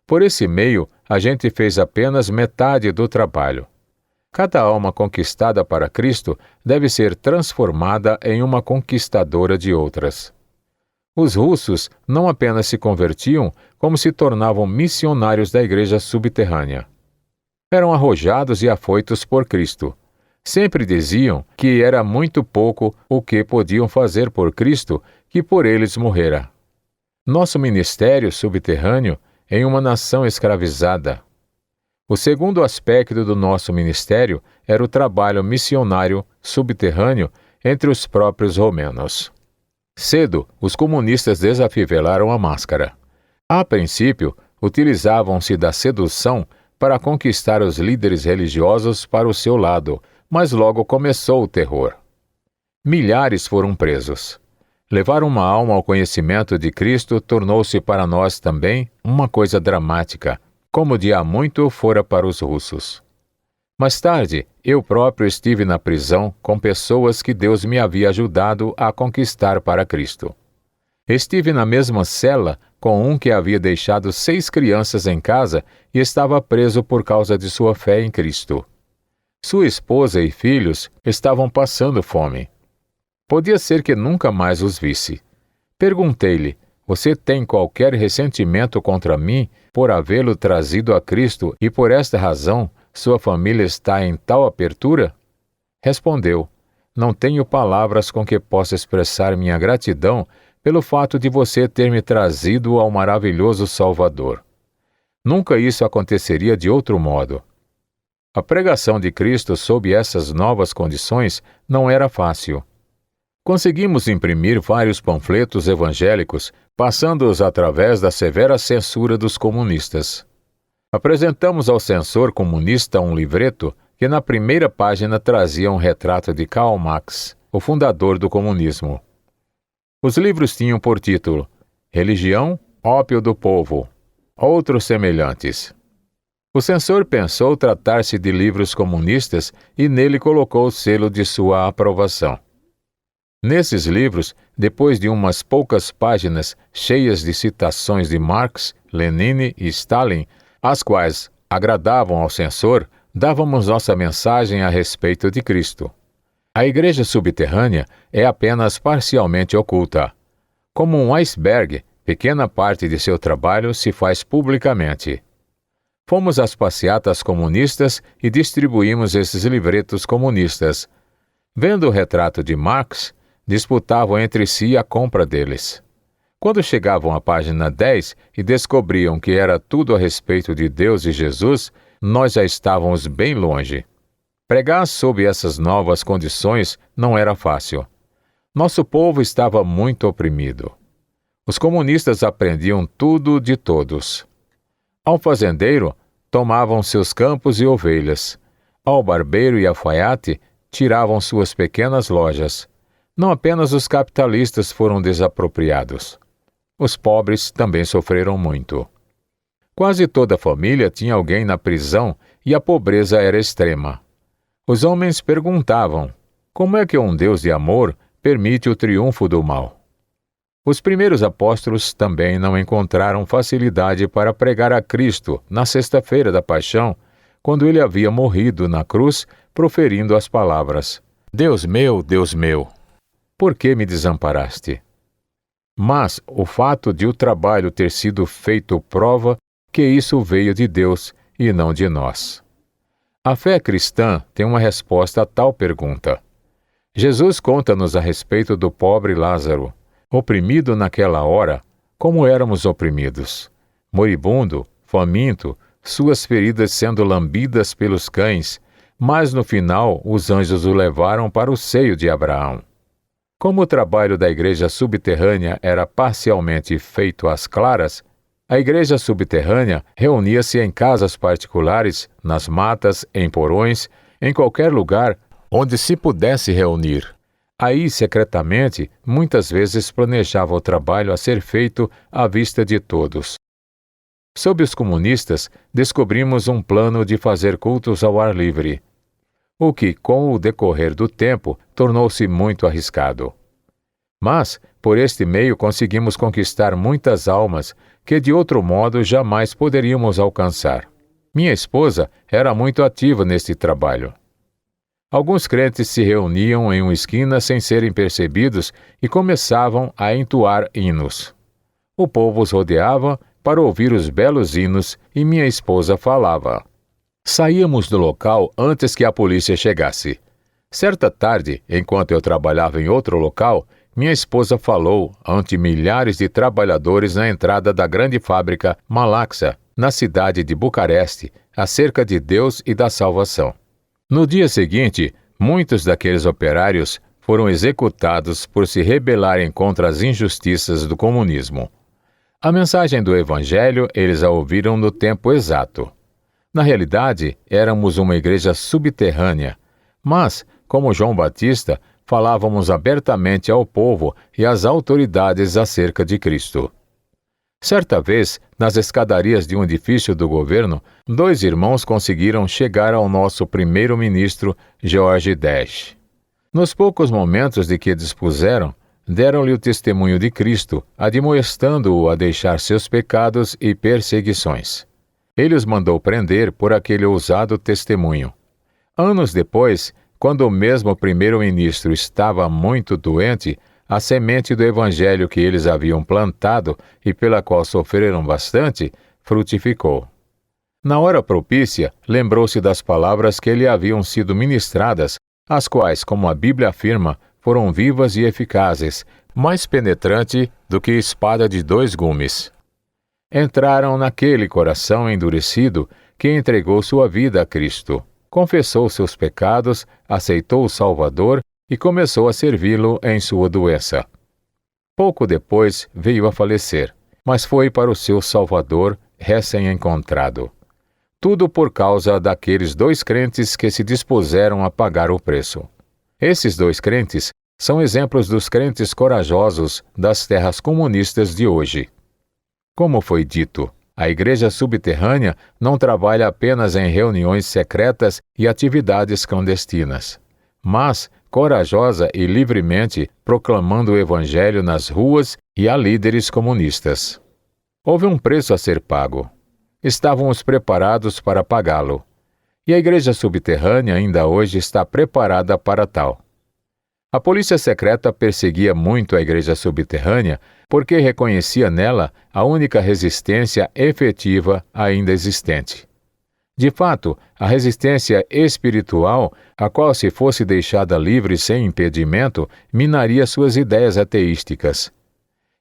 Por esse meio, a gente fez apenas metade do trabalho. Cada alma conquistada para Cristo deve ser transformada em uma conquistadora de outras. Os russos não apenas se convertiam, como se tornavam missionários da igreja subterrânea. Eram arrojados e afoitos por Cristo. Sempre diziam que era muito pouco o que podiam fazer por Cristo, que por eles morrera. Nosso ministério subterrâneo em uma nação escravizada. O segundo aspecto do nosso ministério era o trabalho missionário subterrâneo entre os próprios romanos. Cedo, os comunistas desafivelaram a máscara. A princípio, utilizavam-se da sedução para conquistar os líderes religiosos para o seu lado, mas logo começou o terror. Milhares foram presos. Levar uma alma ao conhecimento de Cristo tornou-se para nós também uma coisa dramática, como de há muito fora para os russos. Mais tarde, eu próprio estive na prisão com pessoas que Deus me havia ajudado a conquistar para Cristo. Estive na mesma cela com um que havia deixado 6 crianças em casa e estava preso por causa de sua fé em Cristo. Sua esposa e filhos estavam passando fome. Podia ser que nunca mais os visse. Perguntei-lhe: "Você tem qualquer ressentimento contra mim por havê-lo trazido a Cristo e por esta razão sua família está em tal apertura?" Respondeu: "Não tenho palavras com que possa expressar minha gratidão pelo fato de você ter me trazido ao maravilhoso Salvador. Nunca isso aconteceria de outro modo." A pregação de Cristo sob essas novas condições não era fácil. Conseguimos imprimir vários panfletos evangélicos, passando-os através da severa censura dos comunistas. Apresentamos ao censor comunista um livreto que na primeira página trazia um retrato de Karl Marx, o fundador do comunismo. Os livros tinham por título Religião, Ópio do Povo, outros semelhantes. O censor pensou tratar-se de livros comunistas e nele colocou o selo de sua aprovação. Nesses livros, depois de umas poucas páginas cheias de citações de Marx, Lenin e Stalin, as quais agradavam ao censor, dávamos nossa mensagem a respeito de Cristo. A igreja subterrânea é apenas parcialmente oculta. Como um iceberg, pequena parte de seu trabalho se faz publicamente. Fomos às passeatas comunistas e distribuímos esses livretos comunistas. Vendo o retrato de Marx, disputavam entre si a compra deles. Quando chegavam à página 10 e descobriam que era tudo a respeito de Deus e Jesus, nós já estávamos bem longe. Pregar sob essas novas condições não era fácil. Nosso povo estava muito oprimido. Os comunistas aprendiam tudo de todos. Ao fazendeiro, tomavam seus campos e ovelhas. Ao barbeiro e alfaiate, tiravam suas pequenas lojas. Não apenas os capitalistas foram desapropriados. Os pobres também sofreram muito. Quase toda a família tinha alguém na prisão e a pobreza era extrema. Os homens perguntavam: como é que um Deus de amor permite o triunfo do mal? Os primeiros apóstolos também não encontraram facilidade para pregar a Cristo na sexta-feira da Paixão, quando ele havia morrido na cruz, proferindo as palavras: Deus meu, por que me desamparaste? Mas o fato de o trabalho ter sido feito prova que isso veio de Deus e não de nós. A fé cristã tem uma resposta a tal pergunta. Jesus conta-nos a respeito do pobre Lázaro, oprimido naquela hora, como éramos oprimidos, moribundo, faminto, suas feridas sendo lambidas pelos cães, mas no final os anjos o levaram para o seio de Abraão. Como o trabalho da igreja subterrânea era parcialmente feito às claras, a igreja subterrânea reunia-se em casas particulares, nas matas, em porões, em qualquer lugar onde se pudesse reunir. Aí, secretamente, muitas vezes planejava o trabalho a ser feito à vista de todos. Sob os comunistas, descobrimos um plano de fazer cultos ao ar livre, o que, com o decorrer do tempo, tornou-se muito arriscado. Mas, por este meio, conseguimos conquistar muitas almas que, de outro modo, jamais poderíamos alcançar. Minha esposa era muito ativa neste trabalho. Alguns crentes se reuniam em uma esquina sem serem percebidos e começavam a entoar hinos. O povo os rodeava para ouvir os belos hinos e minha esposa falava. Saíamos do local antes que a polícia chegasse. Certa tarde, enquanto eu trabalhava em outro local, minha esposa falou ante milhares de trabalhadores na entrada da grande fábrica Malaxa, na cidade de Bucareste, acerca de Deus e da salvação. No dia seguinte, muitos daqueles operários foram executados por se rebelarem contra as injustiças do comunismo. A mensagem do Evangelho eles a ouviram no tempo exato. Na realidade, éramos uma igreja subterrânea, mas, como João Batista, falávamos abertamente ao povo e às autoridades acerca de Cristo. Certa vez, nas escadarias de um edifício do governo, 2 irmãos conseguiram chegar ao nosso primeiro-ministro, George Dash. Nos poucos momentos de que dispuseram, deram-lhe o testemunho de Cristo, admoestando-o a deixar seus pecados e perseguições. Ele os mandou prender por aquele ousado testemunho. Anos depois, quando o mesmo primeiro-ministro estava muito doente, a semente do evangelho que eles haviam plantado e pela qual sofreram bastante, frutificou. Na hora propícia, lembrou-se das palavras que lhe haviam sido ministradas, as quais, como a Bíblia afirma, foram vivas e eficazes, mais penetrante do que espada de 2 gumes. Entraram naquele coração endurecido que entregou sua vida a Cristo, confessou seus pecados, aceitou o Salvador e começou a servi-lo em sua doença. Pouco depois veio a falecer, mas foi para o seu Salvador recém-encontrado. Tudo por causa daqueles 2 crentes que se dispuseram a pagar o preço. Esses 2 crentes são exemplos dos crentes corajosos das terras comunistas de hoje. Como foi dito, a igreja subterrânea não trabalha apenas em reuniões secretas e atividades clandestinas, mas corajosa e livremente proclamando o evangelho nas ruas e a líderes comunistas. Houve um preço a ser pago. Estávamos preparados para pagá-lo. E a igreja subterrânea ainda hoje está preparada para tal. A polícia secreta perseguia muito a igreja subterrânea porque reconhecia nela a única resistência efetiva ainda existente. De fato, a resistência espiritual, a qual se fosse deixada livre sem impedimento, minaria suas ideias ateísticas.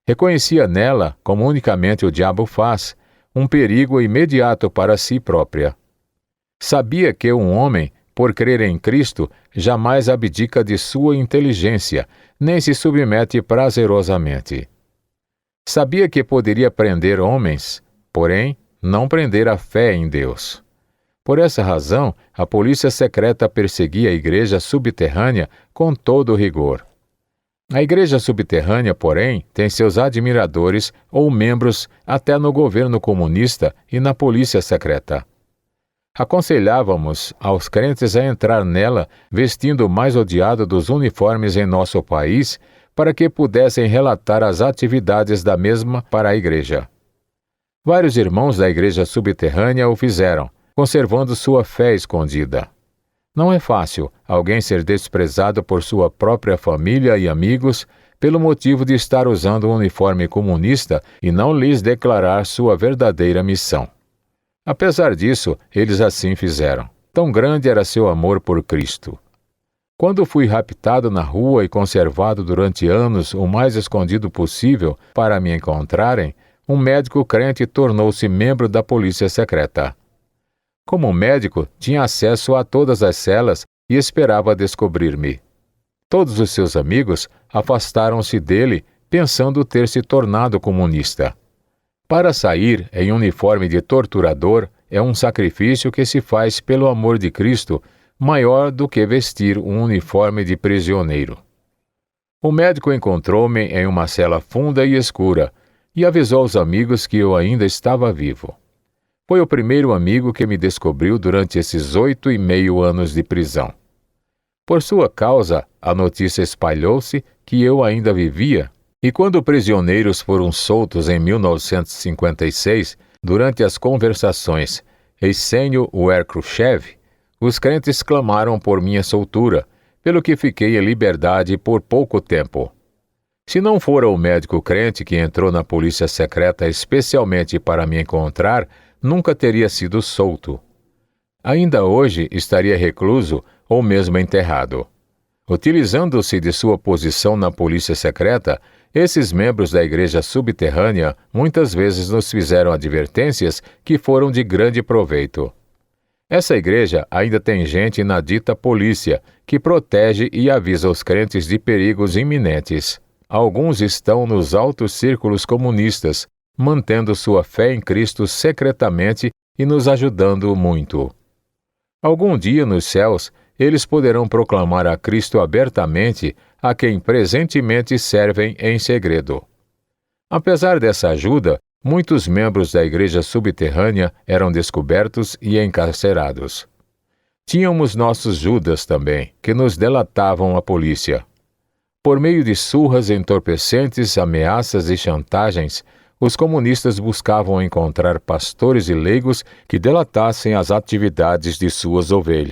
Reconhecia nela, como unicamente o diabo faz, um perigo imediato para si própria. Sabia que um homem, por crer em Cristo, jamais abdica de sua inteligência, nem se submete prazerosamente. Sabia que poderia prender homens, porém, não prender a fé em Deus. Por essa razão, a polícia secreta perseguia a igreja subterrânea com todo rigor. A igreja subterrânea, porém, tem seus admiradores ou membros até no governo comunista e na polícia secreta. Aconselhávamos aos crentes a entrar nela vestindo o mais odiado dos uniformes em nosso país para que pudessem relatar as atividades da mesma para a igreja. Vários irmãos da igreja subterrânea o fizeram, conservando sua fé escondida. Não é fácil alguém ser desprezado por sua própria família e amigos pelo motivo de estar usando um uniforme comunista e não lhes declarar sua verdadeira missão. Apesar disso, eles assim fizeram. Tão grande era seu amor por Cristo. Quando fui raptado na rua e conservado durante anos o mais escondido possível para me encontrarem, um médico crente tornou-se membro da polícia secreta. Como médico, tinha acesso a todas as celas e esperava descobrir-me. Todos os seus amigos afastaram-se dele, pensando ter se tornado comunista. Para sair em uniforme de torturador é um sacrifício que se faz pelo amor de Cristo, maior do que vestir um uniforme de prisioneiro. O médico encontrou-me em uma cela funda e escura e avisou aos amigos que eu ainda estava vivo. Foi o primeiro amigo que me descobriu durante esses 8,5 anos de prisão. Por sua causa, a notícia espalhou-se que eu ainda vivia, e quando prisioneiros foram soltos em 1956, durante as conversações Essênio-Uer Khrushchev, os crentes clamaram por minha soltura, pelo que fiquei em liberdade por pouco tempo. Se não fora o médico crente que entrou na polícia secreta especialmente para me encontrar, nunca teria sido solto. Ainda hoje estaria recluso ou mesmo enterrado. Utilizando-se de sua posição na polícia secreta, esses membros da igreja subterrânea muitas vezes nos fizeram advertências que foram de grande proveito. Essa igreja ainda tem gente na dita polícia, que protege e avisa os crentes de perigos iminentes. Alguns estão nos altos círculos comunistas, mantendo sua fé em Cristo secretamente e nos ajudando muito. Algum dia nos céus, eles poderão proclamar a Cristo abertamente a quem presentemente servem em segredo. Apesar dessa ajuda, muitos membros da igreja subterrânea eram descobertos e encarcerados. Tínhamos nossos Judas também, que nos delatavam à polícia. Por meio de surras entorpecentes, ameaças e chantagens, os comunistas buscavam encontrar pastores e leigos que delatassem as atividades de suas ovelhas.